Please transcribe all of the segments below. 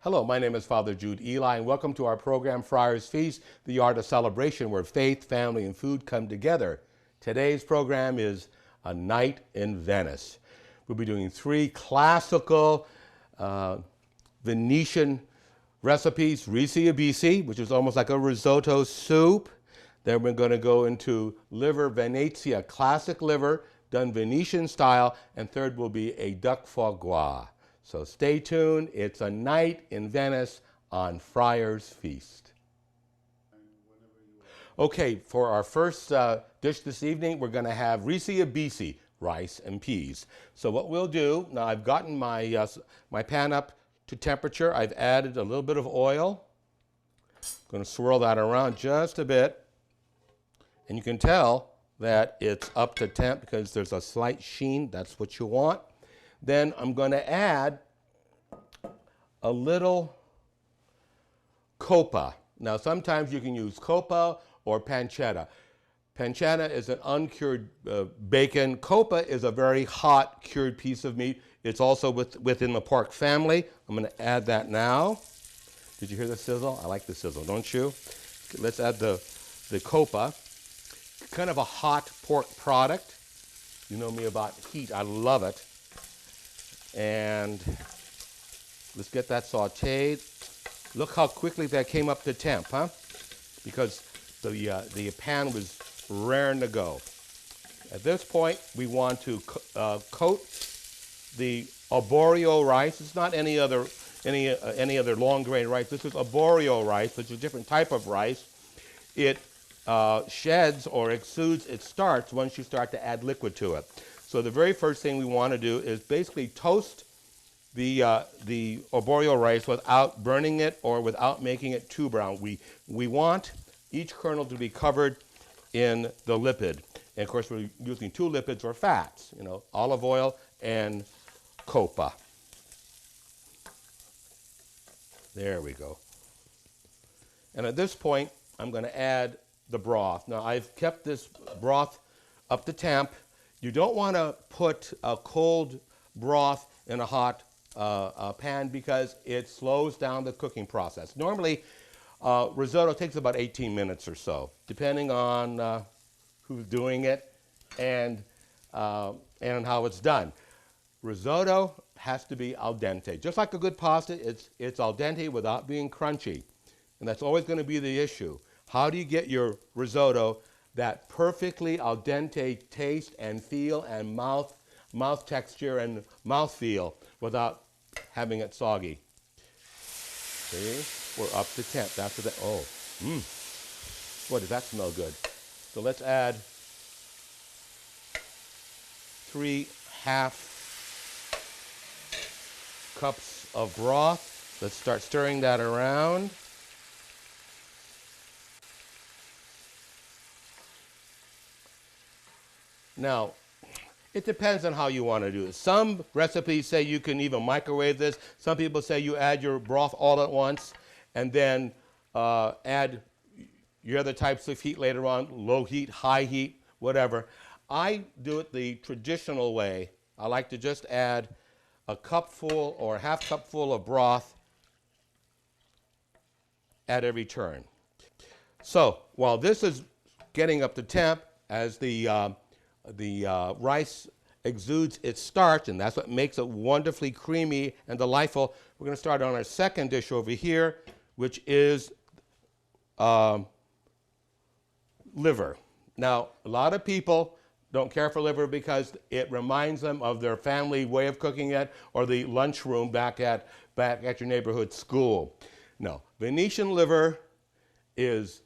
Hello, my name is Father Jude Eli, and welcome to our program, Friars Feast, the art of celebration where faith, family, and food come together. Today's program is A Night in Venice. We'll be doing three classical Venetian recipes, risi abisi, which is almost like a risotto soup. Then we're going to go into liver Venezia, classic liver, done Venetian style, and third will be a duck foie gras. So stay tuned. It's A Night in Venice on Friars Feast. Okay, for our first dish this evening, we're going to have risi abisi, rice and peas. So what we'll do, now I've gotten my pan up to temperature. I've added a little bit of oil. I'm going to swirl that around just a bit. And you can tell that it's up to temp because there's a slight sheen. That's what you want. Then I'm going to add a little copa. Now sometimes you can use copa or pancetta. Pancetta is an uncured bacon. Copa is a very hot cured piece of meat. It's also within the pork family. I'm going to add that now. Did you hear the sizzle? I like the sizzle, don't you? Let's add the copa. Kind of a hot pork product. You know me about heat. I love it. And let's get that sauteed. Look how quickly that came up to temp, huh? Because the pan was raring to go. At this point, we want to coat the arborio rice. It's not any other long grain rice. This is arborio rice, which is a different type of rice. It sheds or exudes its starch once you start to add liquid to it. So the very first thing we want to do is basically toast the arborio rice without burning it or without making it too brown. We want each kernel to be covered in the lipid. And of course we're using two lipids or fats, olive oil and copa. There we go. And at this point, I'm going to add the broth. Now I've kept this broth up to temp. You don't want to put a cold broth in a hot pan because it slows down the cooking process. Normally, risotto takes about 18 minutes or so, depending on who's doing it and how it's done. Risotto has to be al dente. Just like a good pasta, it's al dente without being crunchy. And that's always going to be the issue. How do you get your risotto that perfectly al dente taste and feel and mouth texture and mouth feel without having it soggy? See, we're up to temp. After that, boy, does that smell good. So let's add 3 half cups of broth. Let's start stirring that around. Now, it depends on how you want to do it. Some recipes say you can even microwave this. Some people say you add your broth all at once and then add your other types of heat later on, low heat, high heat, whatever. I do it the traditional way. I like to just add a cupful or a half cupful of broth at every turn. So while this is getting up to temp, as the rice exudes its starch, and that's what makes it wonderfully creamy and delightful. We're going to start on our second dish over here, which is liver. Now, a lot of people don't care for liver because it reminds them of their family way of cooking it or the lunchroom back at your neighborhood school. No, Venetian liver is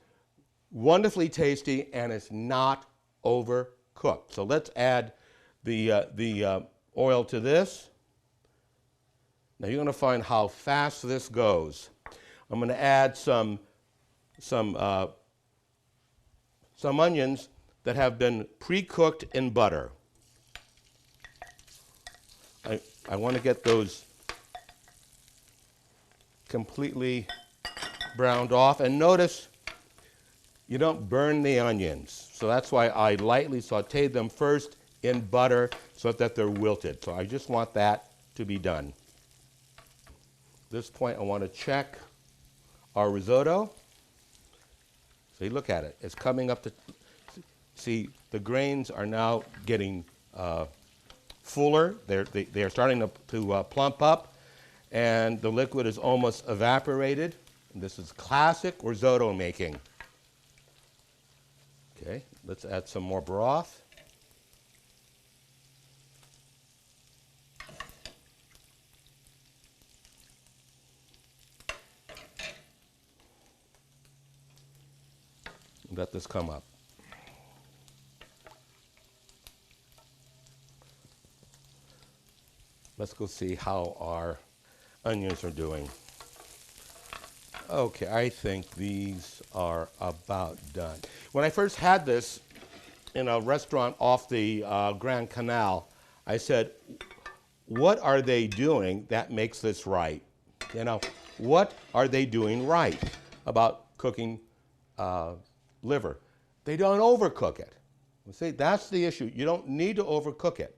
wonderfully tasty and it's not overcooked. So let's add the oil to this. Now you're going to find how fast this goes. I'm going to add some onions that have been pre-cooked in butter. I want to get those completely browned off. And notice you don't burn the onions. So that's why I lightly sauteed them first in butter so that they're wilted. So I just want that to be done. this point, I want to check our risotto. See, look at it. It's coming up to, see, the grains are now getting fuller. They're starting to plump up, and the liquid is almost evaporated. And this is classic risotto making. Okay, let's add some more broth. Let this come up. Let's go see how our onions are doing. Okay, I think these are about done. When I first had this in a restaurant off the Grand Canal, I said, what are they doing that makes this right? You know, what are they doing right about cooking liver? They don't overcook it. You see, that's the issue. You don't need to overcook it.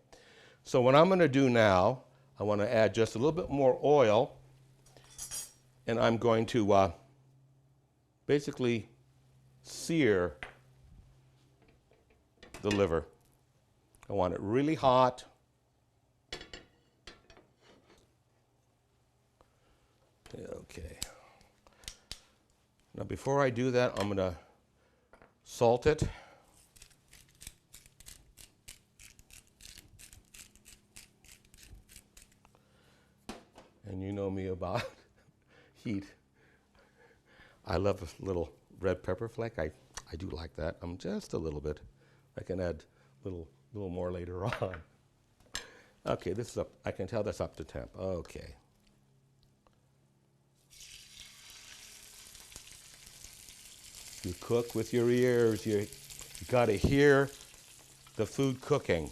So what I'm going to do now, I want to add just a little bit more oil, and I'm going to basically sear the liver. I want it really hot. Okay. Now before I do that, I'm going to salt it. And you know me about heat. I love a little red pepper flake. I do like that. Just a little bit. I can add a little more later on. Okay, this is up. I can tell that's up to temp. Okay. You cook with your ears. You got to hear the food cooking.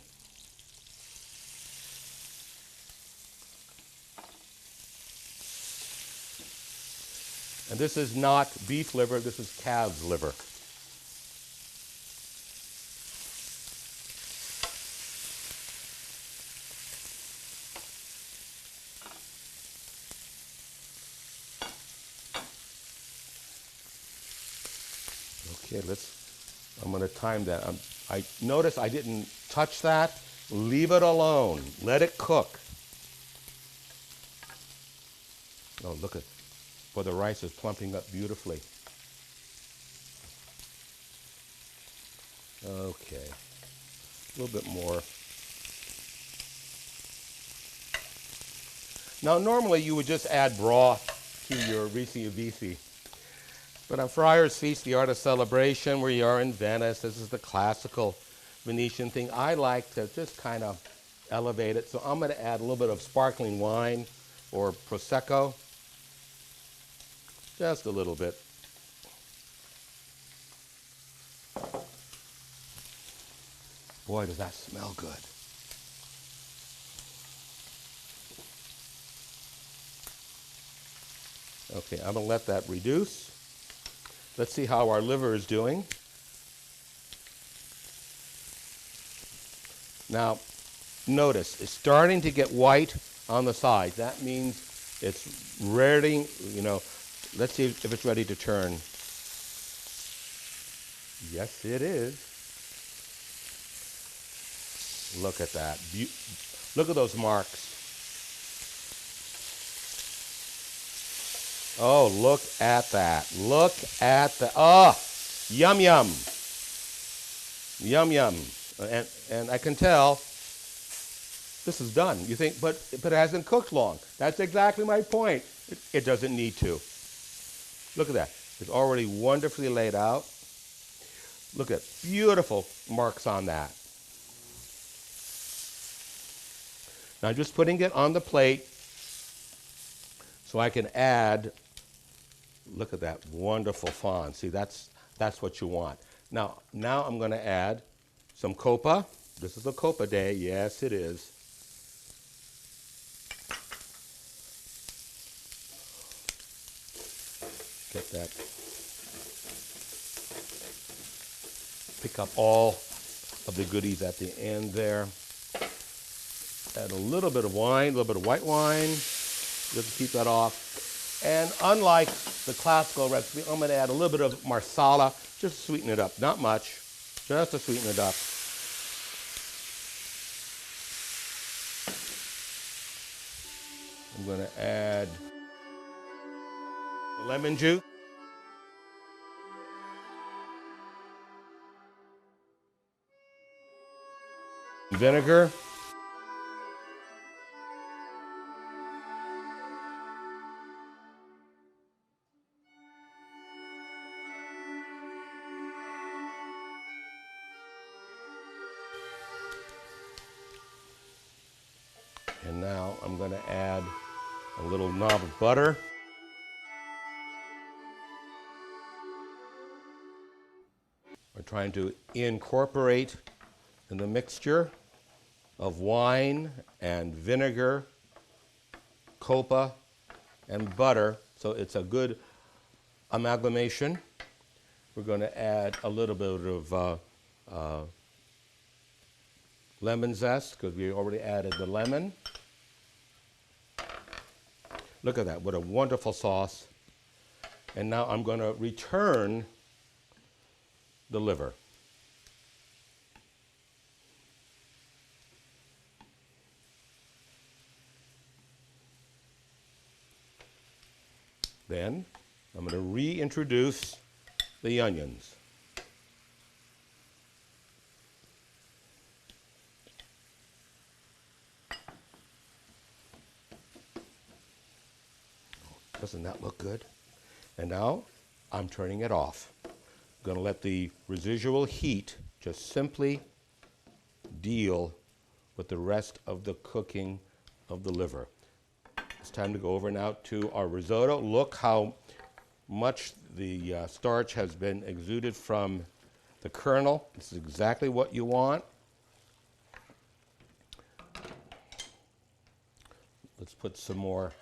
And this is not beef liver, this is calf's liver. Okay, I'm going to time that. I notice I didn't touch that. Leave it alone. Let it cook. Oh, look at, boy, the rice is plumping up beautifully. Okay, a little bit more. Now, normally you would just add broth to your risi avisi. But on Friars Feast, the Art of Celebration, where you are in Venice, this is the classical Venetian thing. I like to just kind of elevate it. So I'm going to add a little bit of sparkling wine or Prosecco. Just a little bit. Boy, does that smell good. Okay, I'm going to let that reduce. Let's see how our liver is doing. Now, notice, it's starting to get white on the side. That means it's ready, you know. Let's see if it's ready to turn. Yes, it is. Look at that. Look at those marks. Oh, look at that. Look at the, oh, yum, yum. Yum, yum. And I can tell this is done. You think, but it hasn't cooked long. That's exactly my point. It doesn't need to. Look at that. It's already wonderfully laid out. Look at beautiful marks on that. Now I'm just putting it on the plate so I can add, look at that wonderful fond. See, that's what you want. Now I'm going to add some copa. This is a copa day. Yes, it is. Get that. Pick up all of the goodies at the end there. Add a little bit of wine, a little bit of white wine. Just keep that off. And unlike the classical recipe, I'm going to add a little bit of marsala, just to sweeten it up. Not much, just to sweeten it up. I'm going to add the lemon juice. Vinegar. And now I'm going to add a little knob of butter. We're trying to incorporate in the mixture of wine and vinegar, copa, and butter, so it's a good amalgamation. We're going to add a little bit of lemon zest, because we already added the lemon. Look at that, what a wonderful sauce. And now I'm going to return the liver. Then I'm going to reintroduce the onions. Doesn't that look good? And now I'm turning it off. I'm going to let the residual heat just simply deal with the rest of the cooking of the liver. It's time to go over now to our risotto. Look how much the starch has been exuded from the kernel. This is exactly what you want. Let's put some more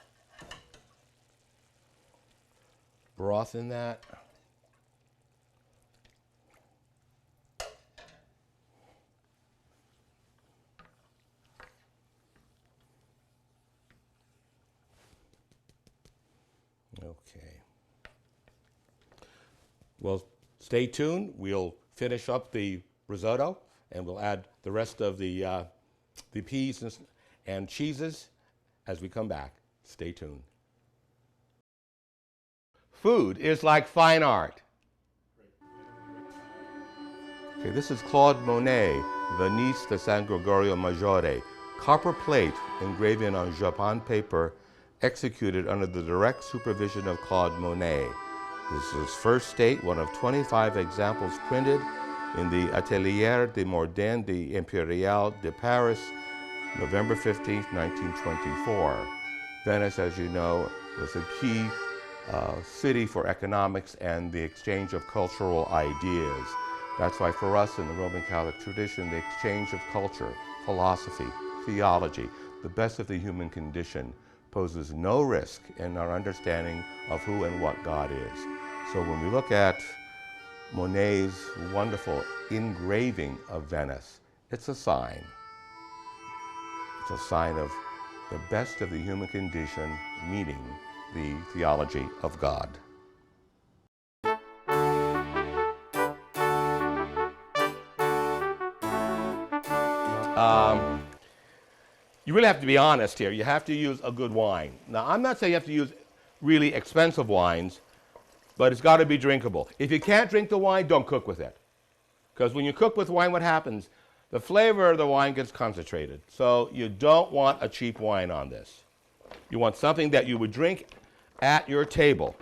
broth in that. Okay. Well, stay tuned. We'll finish up the risotto and we'll add the rest of the peas and cheeses as we come back. Stay tuned. Food is like fine art. Okay, this is Claude Monet, Venice de San Gregorio Maggiore, copper plate engraving on Japan paper, executed under the direct supervision of Claude Monet. This is his first state, one of 25 examples printed in the Atelier des Moderne de Impérial de Paris, November 15, 1924. Venice, as you know, was a key city for economics and the exchange of cultural ideas. That's why for us in the Roman Catholic tradition, the exchange of culture, philosophy, theology, the best of the human condition, poses no risk in our understanding of who and what God is. So when we look at Monet's wonderful engraving of Venice, it's a sign. It's a sign of the best of the human condition meeting the theology of God. You really have to be honest here. You have to use a good wine. Now, I'm not saying you have to use really expensive wines, but it's got to be drinkable. If you can't drink the wine, don't cook with it. Because when you cook with wine, what happens? The flavor of the wine gets concentrated. So you don't want a cheap wine on this. You want something that you would drink at your table.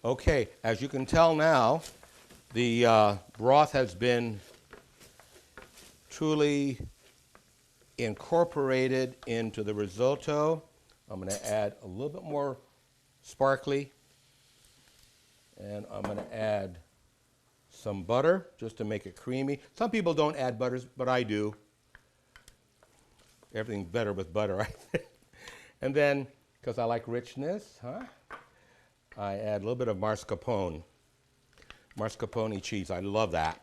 Okay, as you can tell now, the broth has been truly incorporated into the risotto. I'm going to add a little bit more sparkly, and I'm going to add some butter just to make it creamy. Some people don't add butters, but I do. Everything's better with butter, I think. And then, because I like richness, I add a little bit of mascarpone cheese. I love that.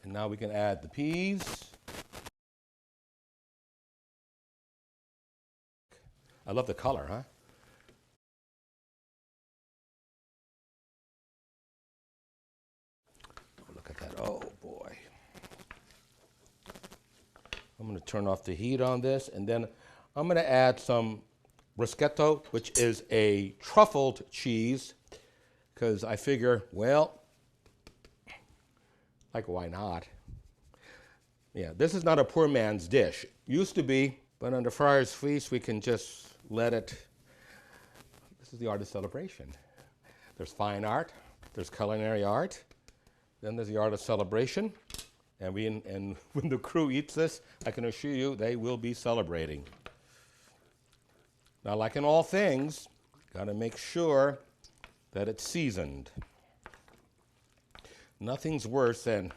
And now we can add the peas. I love the color, huh? Oh, look at that. Oh, boy. I'm going to turn off the heat on this, and then I'm going to add some bruschetto, which is a truffled cheese, because I figure, well, like, why not? Yeah, this is not a poor man's dish. Used to be, but under Friars Feast, we can just let it. This is the art of celebration. There's fine art, there's culinary art, then there's the art of celebration. And when the crew eats this, I can assure you they will be celebrating. Now, like in all things, got to make sure that it's seasoned. Nothing's worse than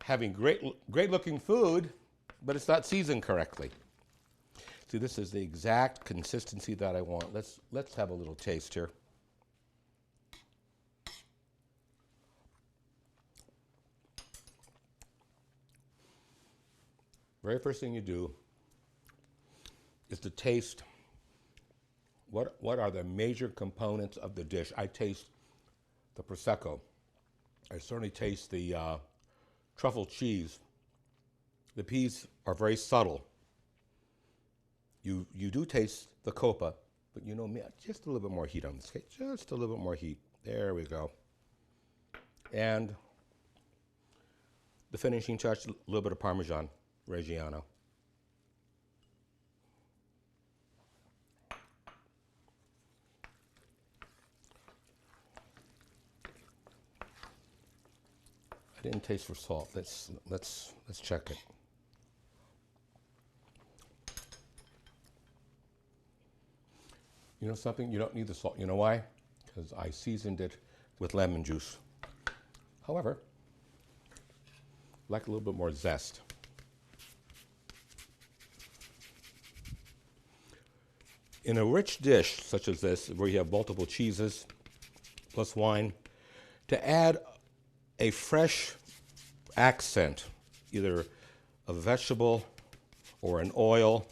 having great looking food, but it's not seasoned correctly. See, this is the exact consistency that I want. Let's have a little taste here. Very first thing you do is to taste what are the major components of the dish. I taste the Prosecco. I certainly taste the truffle cheese. The peas are very subtle. You do taste the copa, but you know me, just a little bit more heat on this cake. Just a little bit more heat. There we go. And the finishing touch, a little bit of Parmesan Reggiano. I didn't taste for salt. Let's check it. You know something? You don't need the salt. You know why? Because I seasoned it with lemon juice. However, I like a little bit more zest. In a rich dish such as this, where you have multiple cheeses plus wine, to add a fresh accent, either a vegetable or an oil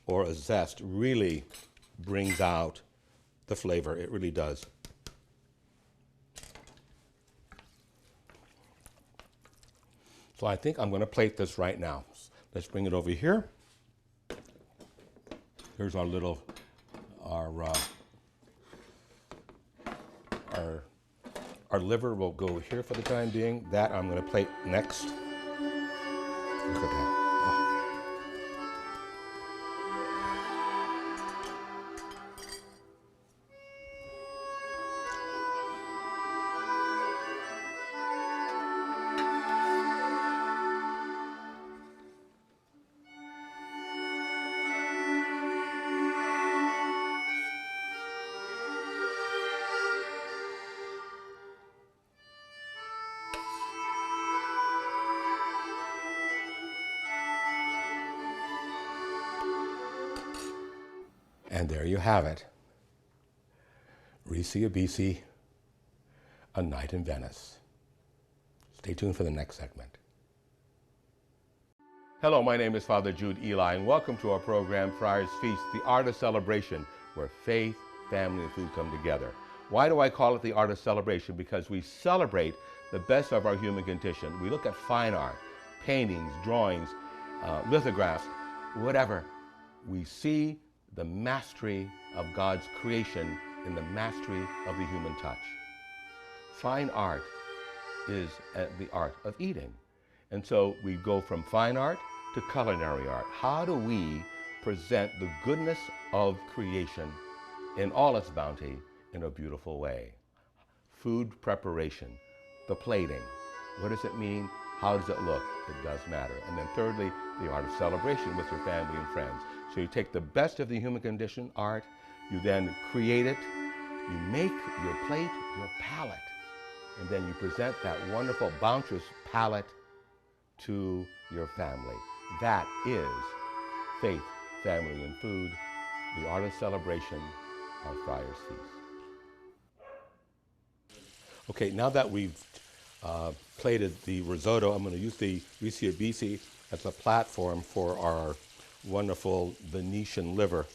or a zest, really brings out the flavor. It really does. So I think I'm going to plate this right now. Let's bring it over here. Here's our little, our liver will go here for the time being. That I'm going to plate next. Look at that. Oh. And there you have it. Risi Abisi, A Night in Venice. Stay tuned for the next segment. Hello, my name is Father Jude Eli, and welcome to our program, Friars Feast, the Art of Celebration, where faith, family, and food come together. Why do I call it the Art of Celebration? Because we celebrate the best of our human condition. We look at fine art, paintings, drawings, lithographs, whatever. We see the mastery of God's creation in the mastery of the human touch. Fine art is the art of eating. And so we go from fine art to culinary art. How do we present the goodness of creation in all its bounty in a beautiful way? Food preparation, the plating. What does it mean? How does it look? It does matter. And then thirdly, the art of celebration with your family and friends. So you take the best of the human condition, art, you then create it, you make your plate, your palate, and then you present that wonderful, bounteous palate to your family. That is faith, family, and food, the art of celebration, our Friars Feast. Okay, now that we've plated the risotto. I'm going to use the Riceabisi as a platform for our wonderful Venetian liver.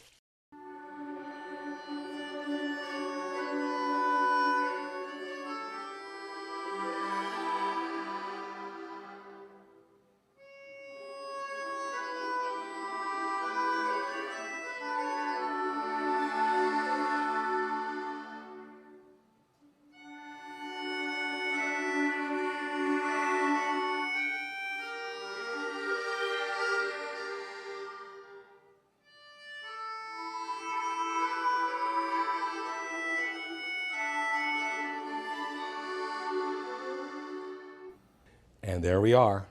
And there we are,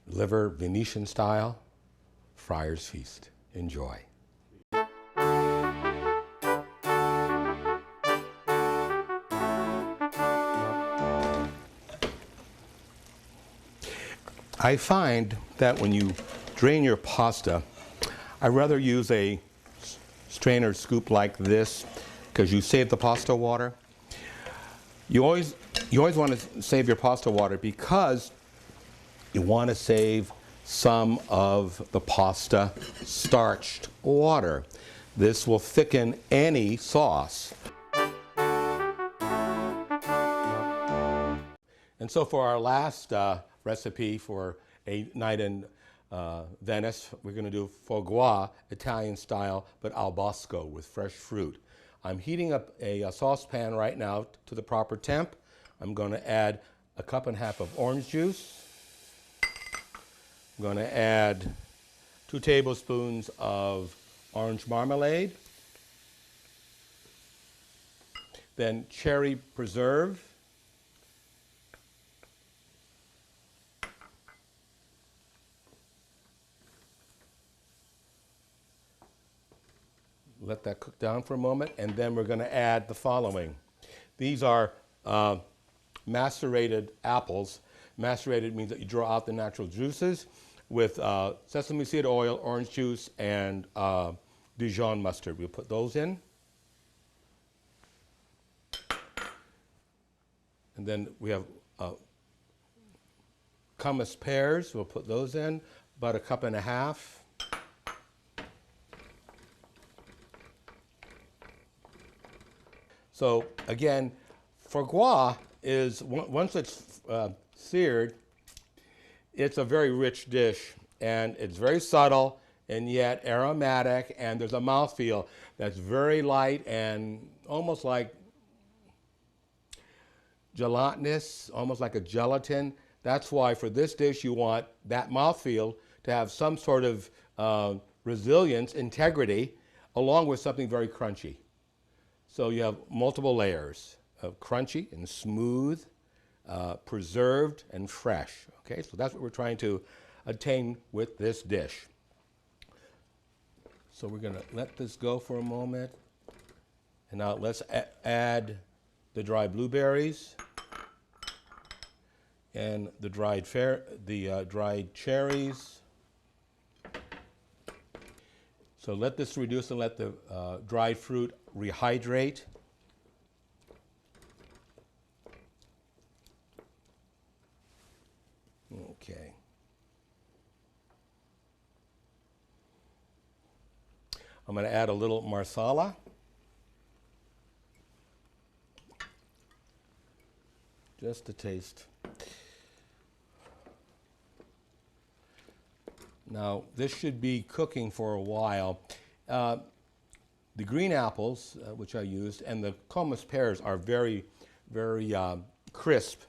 liver Venetian style, Friars Feast. Enjoy. I find that when you drain your pasta, I rather use a strainer scoop like this because you save the pasta water. You always want to save your pasta water because you want to save some of the pasta starched water. This will thicken any sauce. And so for our last recipe for a night in Venice, we're going to do foie gras, Italian style, but al bosco with fresh fruit. I'm heating up a saucepan right now to the proper temp. I'm going to add a cup and a half of orange juice. I'm going to add 2 tablespoons of orange marmalade. Then cherry preserve. Let that cook down for a moment, and then we're going to add the following. These are macerated apples. Macerated means that you draw out the natural juices with sesame seed oil, orange juice, and Dijon mustard. We'll put those in. And then we have hummus pears. We'll put those in, about 1.5 cups. So again, foie gras is, once it's seared, it's a very rich dish, and it's very subtle and yet aromatic, and there's a mouthfeel that's very light and almost like gelatinous, almost like a gelatin. That's why for this dish you want that mouthfeel to have some sort of resilience, integrity, along with something very crunchy. So you have multiple layers of crunchy and smooth, preserved and fresh. Okay, so that's what we're trying to attain with this dish. So we're going to let this go for a moment. And now let's add the dried blueberries and the dried cherries. So let this reduce and let the dried fruit rehydrate. Okay. I'm going to add a little marsala. Just a taste. Now, this should be cooking for a while. The green apples, which I used, and the hummus pears are very, very crisp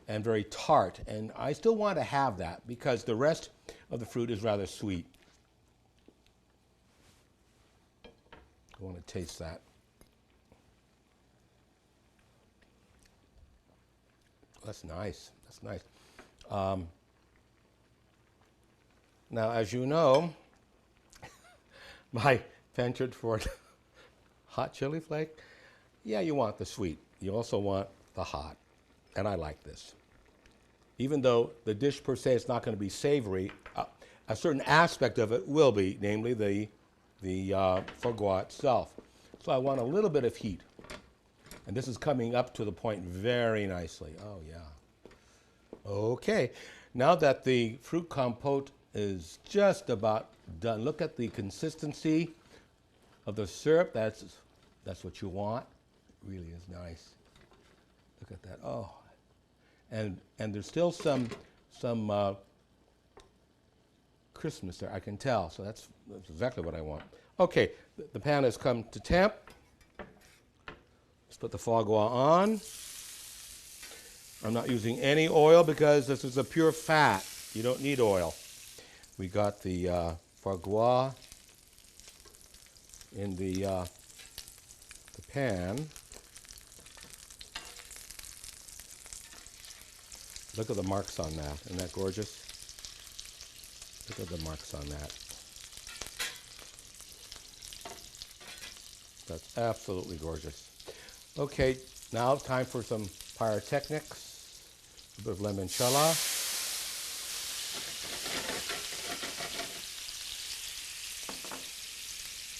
and very tart. And I still want to have that because the rest of the fruit is rather sweet. I want to taste that. That's nice. That's nice. Now, as you know, my penchant for hot chili flake, yeah, you want the sweet. You also want the hot, and I like this. Even though the dish per se is not going to be savory, a certain aspect of it will be, namely the foie gras itself. So I want a little bit of heat. And this is coming up to the point very nicely. Oh, yeah. Okay, now that the fruit compote is just about done, look at the consistency of the syrup. That's what you want. It really is nice. Look at that. Oh, and there's still some crispness there, I can tell. So that's exactly what I want. Okay, the pan has come to temp. Let's put the foie gras on. I'm not using any oil because this is a pure fat. You don't need oil. We got the foie gras in the pan. Look at the marks on that. Isn't that gorgeous? Look at the marks on that. That's absolutely gorgeous. Okay, now time for some pyrotechnics. A bit of limoncello.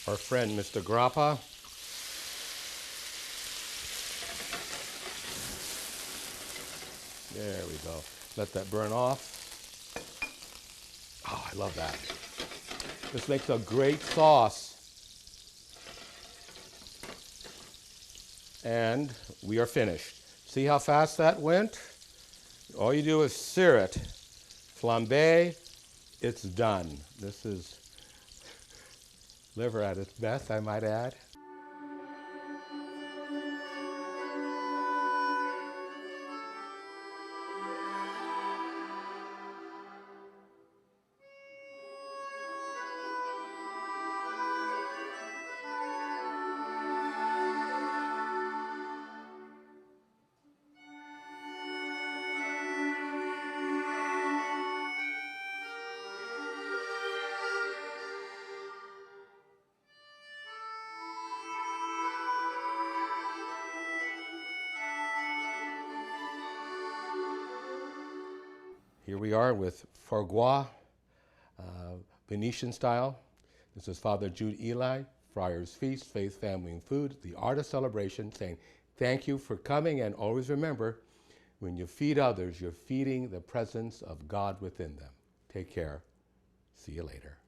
Our friend Mr. Grappa. There we go. Let that burn off. Oh, I love that. This makes a great sauce. And we are finished. See how fast that went? All you do is sear it, flambe, it's done. This is liver at its best, I might add. Here we are with foie gras, Venetian style. This is Father Jude Eli, Friars Feast, Faith, Family, and Food, the Art of Celebration, saying thank you for coming, and always remember, when you feed others, you're feeding the presence of God within them. Take care. See you later.